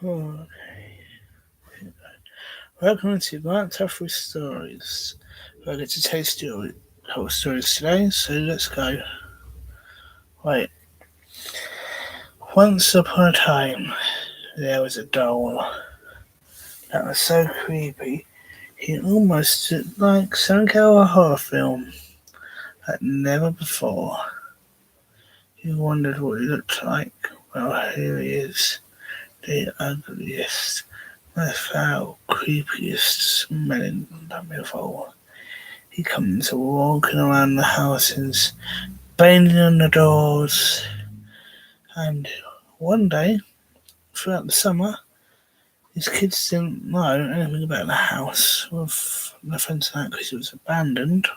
Oh, welcome to Tuffrey Stories. I get to taste your whole stories today, so let's go. Wait. Once upon a time, there was a doll that was so creepy, he almost looked like some kind of a horror film, like never before. You wondered what he looked like. Well, here he is, the ugliest, most foul, creepiest smelling dummy of all. He comes walking around the houses, banging on the doors, and one day, throughout the summer, his kids didn't know anything about the house, with nothing to that because it was abandoned,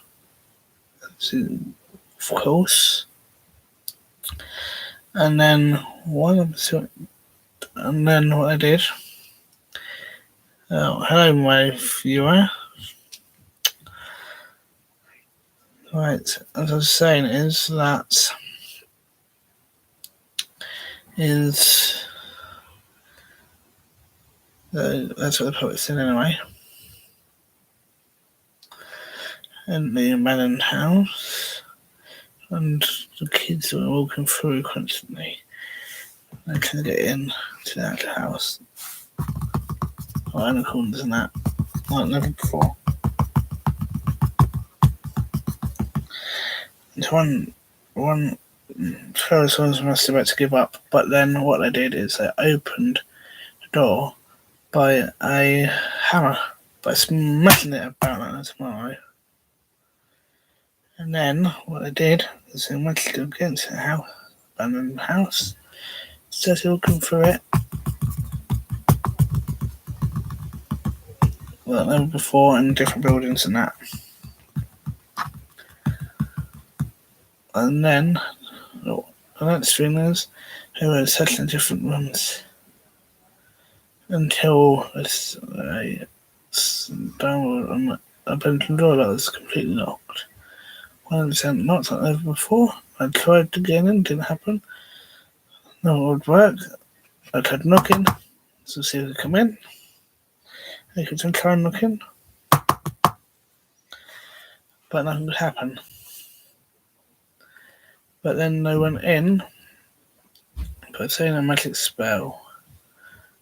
of course. And then what I did. Oh, hello, my viewer. Right, as I was saying, is that's what the poet said anyway. In the abandoned house, and the kids were walking through constantly. They couldn't get in to that house. Or any corners and that, like never before. And one first ones must have had to give up, but then what they did is they opened the door by a hammer, by smashing it about like tomorrow. And then what they did is they went against the house, abandoned house, started looking for it. Well, never before in different buildings and that. And then the next thing is they were settled in different rooms until a bedroom door that was completely locked. One of them knocked on over before. I tried to get in, didn't happen. No one would work. I tried knocking to see if they could come in. They could try knocking, but nothing would happen. But then they went in by saying a magic spell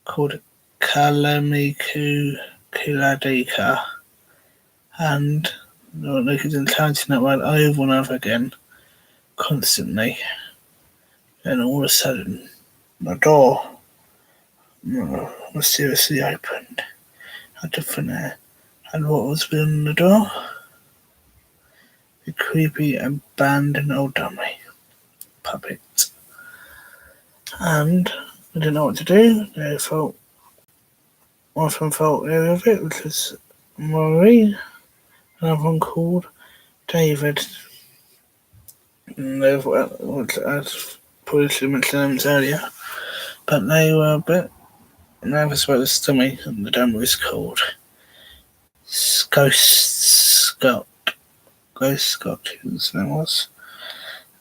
called Kalamiku Kiladika, and they could encounter that word over and over again, constantly. Then all of a sudden, the door mysteriously opened out of thin air, and what was beyond the door? The creepy, abandoned old dummy puppet. And they didn't know what to do. They felt, one of them felt ill of it, which was Marie. Another one called David. And they were, as previously mentioned earlier, but they were a bit nervous about the dummy, and the dummy was called Ghost Scott, his name was.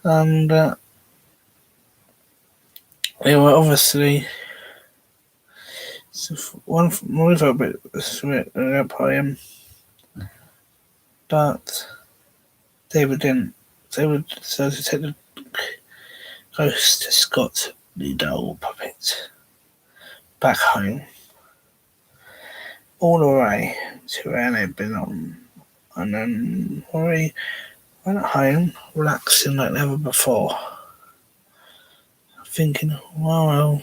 And they were obviously one more a bit by him, but David didn't. David decided to take the ghost Scott, the doll puppet, back home, all the way to where they'd been on. And then Rory went home, relaxing like never before, thinking, well, I'm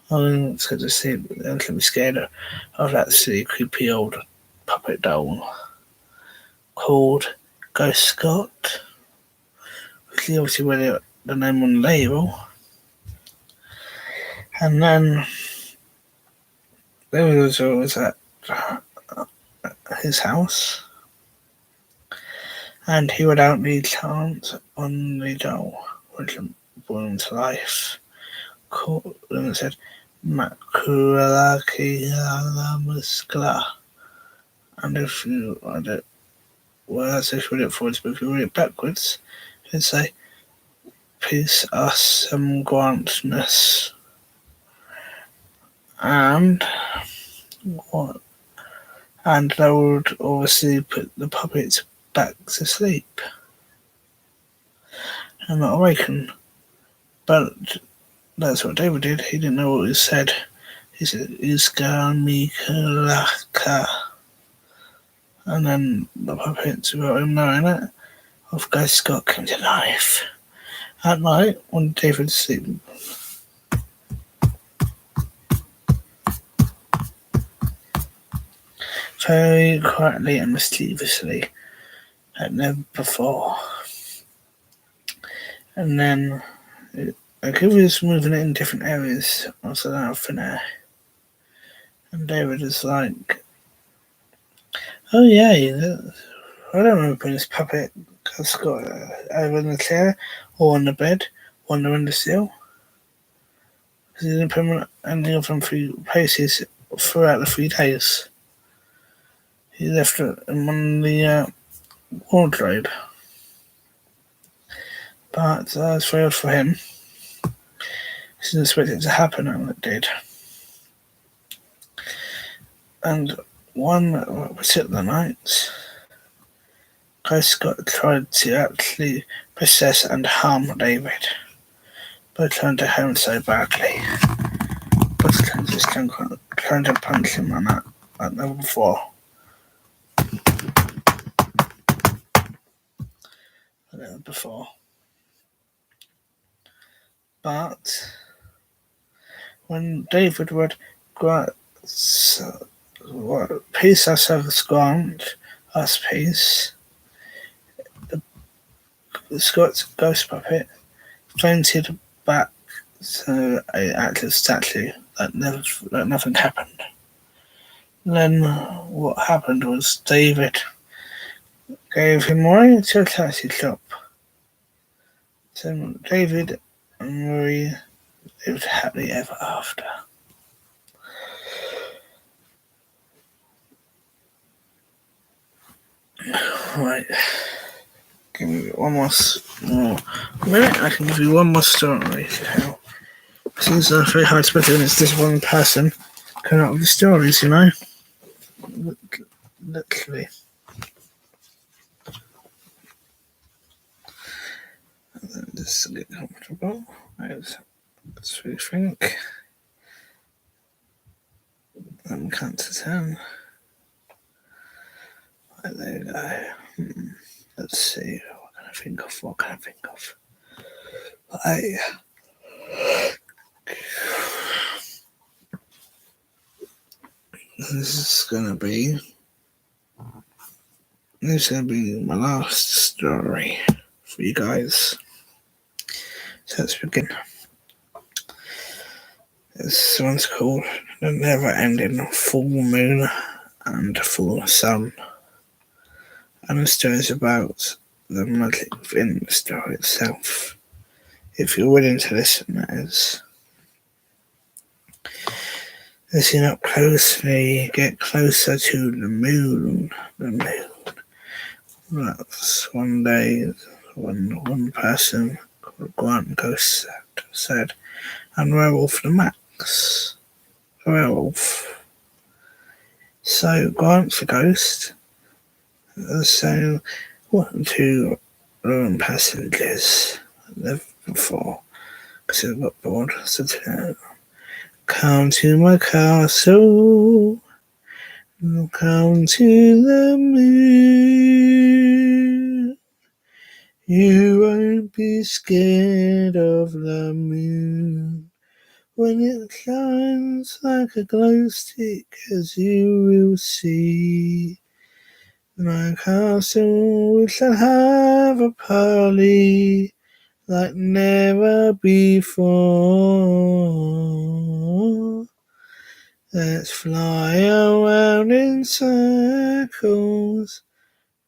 not going to see it, I'm going to be scared of that silly, creepy old puppet doll called Ghost Scott, which is obviously where the name on the label. And then there was always at his house, and he would out the chant on the doll, which brought him to life. And it said, Makuraki Alamuskla. And if you read it, well, as if you read it forwards, but if you read it backwards, it'd say, Peace us some grantness. and what? And they would obviously put the puppets back to sleep and not awaken. But that's what David did. He didn't know what he said. He said, Iska. And then the puppets, without him knowing it, of Guy Scott came to life. At night, when David was sleeping, very quietly and mischievously, like never before. And then, like he was moving it in different areas of the outfit there. And David was like, oh yeah, I don't remember putting this puppet Scott over in the chair, or on the bed, or on the windowsill. Because he didn't put him in any of them 3 places throughout the 3 days. He left it in the wardrobe. But that was very odd for him. He didn't expect it to happen, and it did. And one particular night, Guy Scott tried to actually possess and harm David, but turned to him so badly. But just trying to punch him on that like never before. But when David would grant peace ourselves grant us peace, the Scott's ghost puppet fainted back to an active statue like nothing happened. Then what happened was David gave him away to a taxi shop. So David and Marie lived happily ever after. Right. Give me one more minute. I can give you one more story. Seems very hard, especially when it's just one person coming up with the stories, you know? Literally. Just get comfortable. Let's rethink. Count to 10. Right, there you go. Let's see. What can I think of? This is gonna be my last story for you guys. So let's begin. This one's called The Never Ending Full Moon and Full Sun. And the story is about the magic within the story itself. If you're willing to listen, that is. Listen up closely, get closer to the moon. That's one day when one person called Grant Ghost said, and werewolf the max. Werewolf. So Grant's a ghost. So two passengers lived before because they got bored. So come to my castle, come to the moon. You won't be scared of the moon when it shines like a glow stick, as you will see. My castle, we shall have a party like never before. Let's fly around in circles.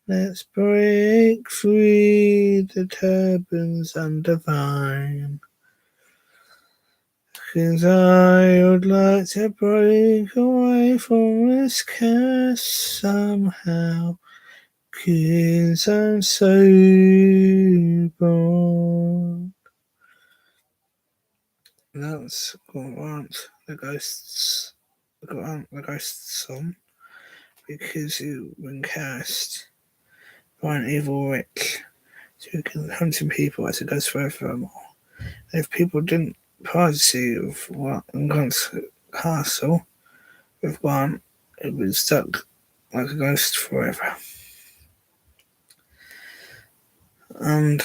Let's break free the turbans and divine. 'Cause I would like to break away from this curse somehow. 'Cause I'm so bored. That's Grant the ghost's song because it been cast by an evil witch who can hunting people as it goes forevermore. And if people didn't privacy of what in Grant's castle with one, it would be stuck like a ghost forever. And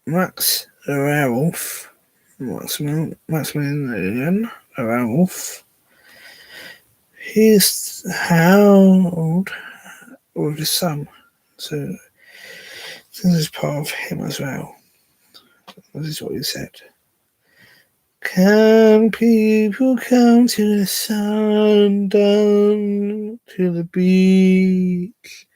Max the werewolf, Maximilian the werewolf, he's howled with his son, so this is part of him as well. This is what he said. Can people come to the sun, down to the beach,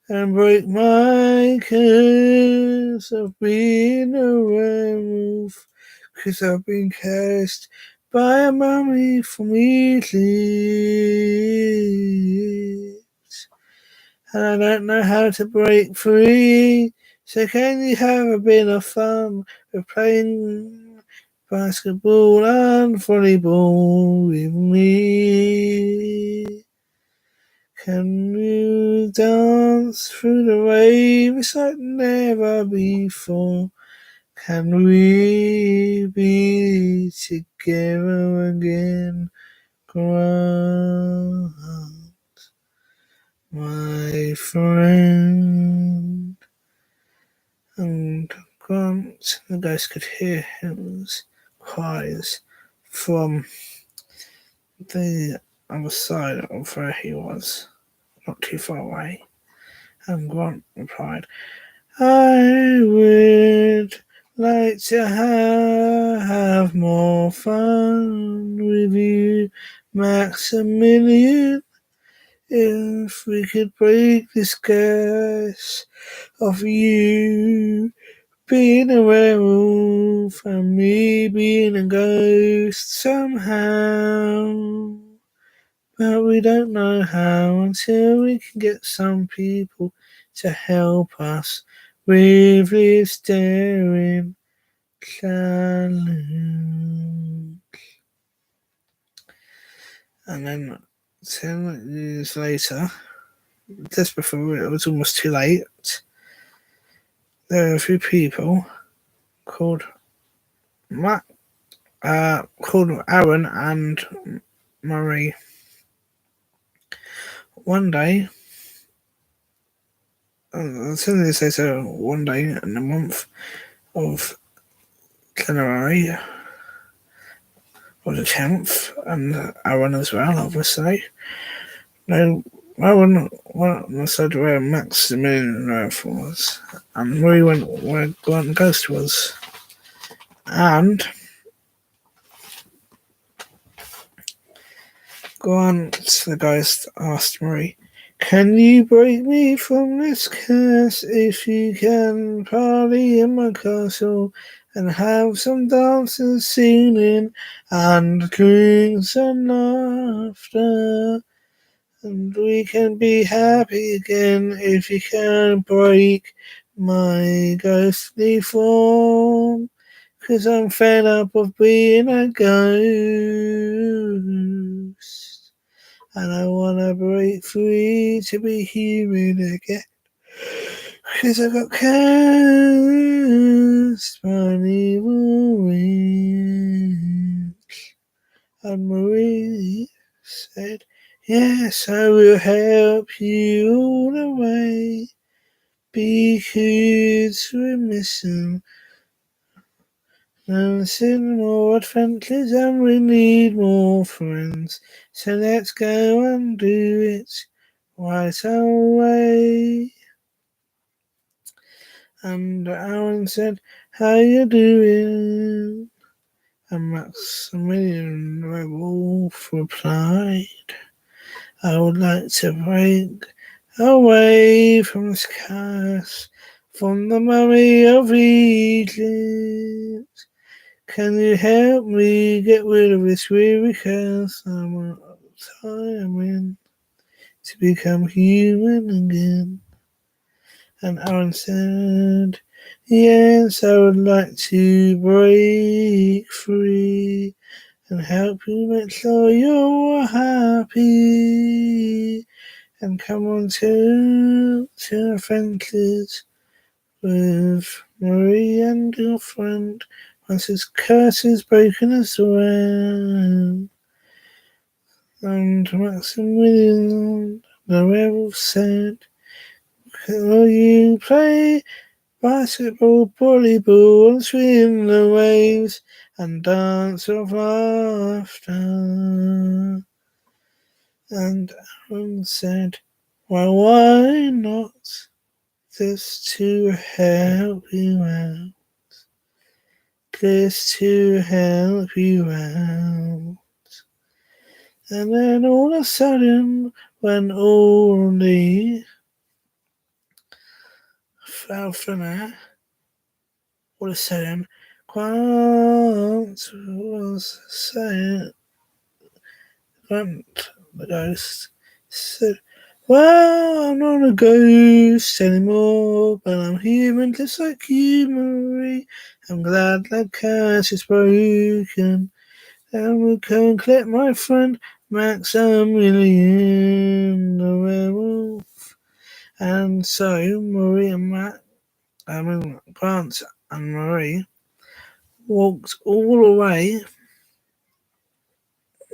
and break my curse of being a werewolf? 'Cause I've been cursed by a mummy from Egypt, and I don't know how to break free. So can you have a bit of fun with playing basketball and volleyball with me? Can you dance through the waves like never before? Can we be together again, Grant, my friend? And Grant, the ghost could hear his cries from the other side of where he was, not too far away. And Grant replied, I would like to have more fun with you, Maximilian. If we could break this curse of you being a werewolf and me being a ghost somehow. But we don't know how until we can get some people to help us with this daring challenge. And then 10 years later, just before it was almost too late, there were a few people called Aaron and Marie. One day, one day in the month of January, or the 10th, and Aaron as well, obviously. No, Aaron went on the side where Maximilian Earth was, and Marie went where Grant Ghost was. And Grant the Ghost asked Marie, can you break me from this curse? If you can, party in my castle and have some dancing, singing, and drinks and laughter. And we can be happy again if you can break my ghostly form. 'Cause I'm fed up of being a ghost. And I wanna break free to be human again. 'Cause I got cursed by an evil witch. And Marie said, yes, I will help you all the way. Because we're missing more adventures and we need more friends. So let's go and do it right away. And Aaron said, how you doing? And Maximilian Werewolf replied, I would like to break away from this curse, from the mummy of Egypt. Can you help me get rid of this weary curse? I'm determined to become human again. And Aaron said, yes, I would like to break free and help you make sure you're happy. And come on to the fences with Marie and your friend. Once his curse is broken as well. And Maximilian, the werewolf said, will you play basketball, volleyball, and swim the waves, and dance of laughter? And Aaron said, well, why not? Just to help you out. Just to help you out. And then all of a sudden, when all the fell from there, all of a sudden, Grant was saying, Grant, the ghost, said, well, I'm not a ghost anymore, but I'm human just like you, Marie. I'm glad that curse is broken, and we can collect my friend Maximilian, the werewolf. And so Marie and Grant and Marie walked all the way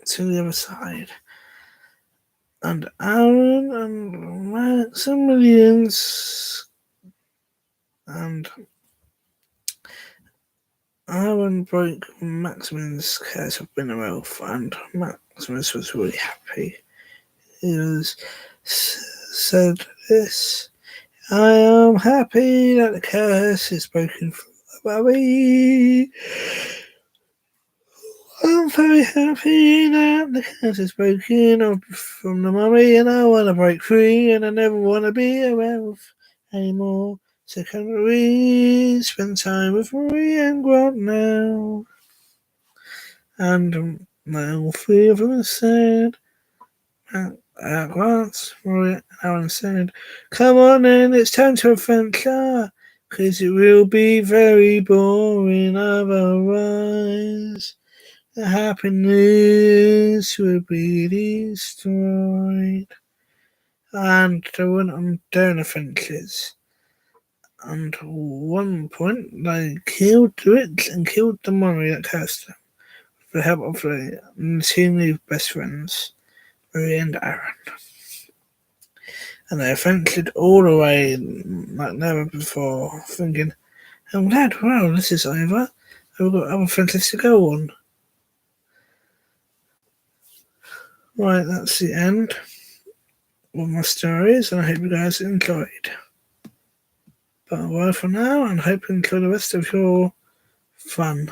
to the other side. And Aaron and Maximilian's and Aaron broke Maximilian's curse of being a elf, and Maximus was really happy. He said this, I am happy that the curse is broken from the baby. I'm very happy that the curse is broken from the mummy, and I want to break free, and I never want to be a werewolf anymore. So can we spend time with Marie and Grant now? And all three of them said, Grant, Marie, and Aaron said, come on then, it's time to adventure, because it will be very boring otherwise. The happiness will be destroyed. And they went on down the fences. And at one point, they killed the witch and killed the mummy that cursed them. With the help of the two new best friends, Marie and Aaron. And they adventured all the way like never before, thinking, I'm glad, well, this is over. We've got other fences to go on. Right, that's the end of my stories, and I hope you guys enjoyed. But bye for now, and hope you enjoy the rest of your fun.